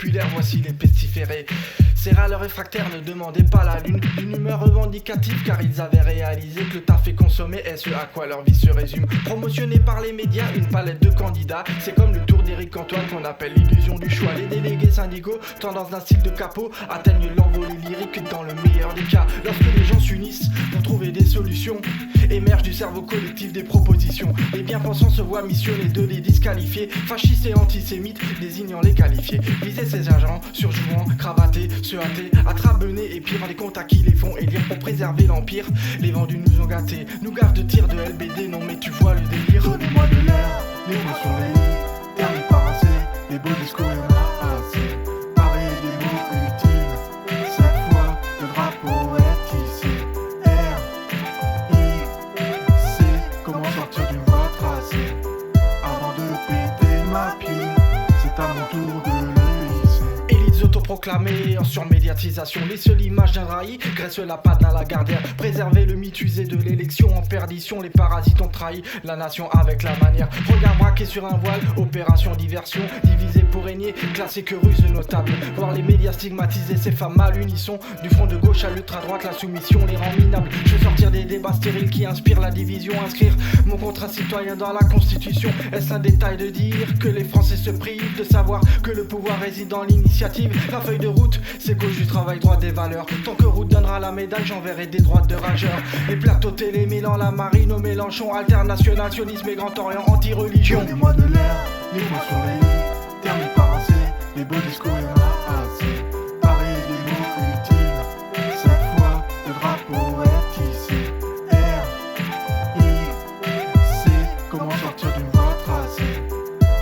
populaire, voici les pestiférés. Ces râleurs réfractaires ne demandaient pas la lune, une humeur revendicative car ils avaient réalisé que le taf est consommé est ce à quoi leur vie se résume. Promotionné par les médias, une palette de candidats, c'est comme le tour d'Éric Antoine qu'on appelle l'illusion du choix. Les délégués syndicaux, tendance d'un style de capot, atteignent l'envolée lyrique dans le meilleur des cas. Lorsque les gens s'unissent pour trouver des solutions, émergent du cerveau collectif des propositions. Les bien-pensants se voient missionnés de les disqualifier, fascistes et antisémites désignant les qualifiés. Viser ces agents, surjouant, cravatés, se hâter, attrape-nez et pire, les comptes à qui les font élire pour préserver l'empire. Les vendus nous ont gâtés, nous gardent de tir de LBD, non mais tu vois le délire. Donnez-moi de l'air, les mots sur les lits, terminé par assez, les beaux discours y'en a assez. Parler des mots utiles, cette fois le drapeau est ici. R.I.C. Comment sortir d'une voie tracée avant de péter ma pile, c'est à mon tour de le hisser. Élites autoproclamées en surmédiatisation, les seules images d'un rail graissent la patte d'un Lagardère. Préserver le mythe usé de l'élection en perdition, les parasites ont trahi la nation avec la manière. Regard braqué sur un voile, opération diversion, divisé pour régner, classé que ruse notable. Voir les médias stigmatiser ces femmes à l'unisson, du front de gauche à l'ultra-droite, la soumission les rend minables. Je veux sortir des débats stériles qui inspirent la division, inscrire mon contrat citoyen dans la constitution. Est-ce un détail de dire que les Français se privent de savoir que le pouvoir réside dans l'initiative? La feuille de route, c'est gauche du travail, droit des valeurs. Tant que route donnera la médaille, j'enverrai des droites de rageurs. Les plateaux télé mêlant la marine au Mélenchon, international, sionisme et Grand Orient, anti-religion. Donnez-moi de l'air, les mots sur les lits, terminé par assez, les beaux discours y'en a assez. Parler des mots utiles, cette fois le drapeau est ici. R.I.C. Comment sortir d'une voie tracée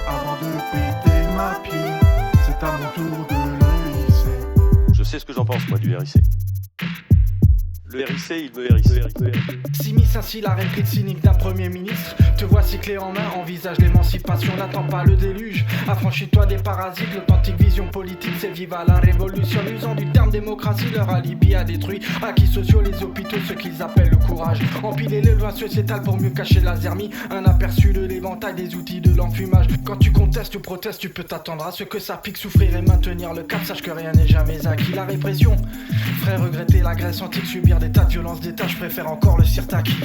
avant de péter ma pile, c'est à mon tour de le hisser. Je sais ce que j'en pense, moi, du RIC. Le RIC, il veut RIC. S'immisce ainsi la réplique cynique d'un premier ministre. Te voici clé en main, envisage l'émancipation, n'attends pas le déluge. Affranchis-toi des parasites, l'authentique vision politique, c'est viva la révolution. Usant du terme démocratie, leur alibi a détruit acquis sociaux, les hôpitaux, ce qu'ils appellent le courage. Empiler les lois sociétales pour mieux cacher la zermie, un aperçu de l'éventail des outils de l'enfumage. Quand tu contestes ou protestes, tu peux t'attendre à ce que ça pique, souffrir et maintenir le cap. Sache que rien n'est jamais acquis. La répression ferait regretter la Grèce antique, subir des tas de violences d'État, je préfère encore le Sirtaki.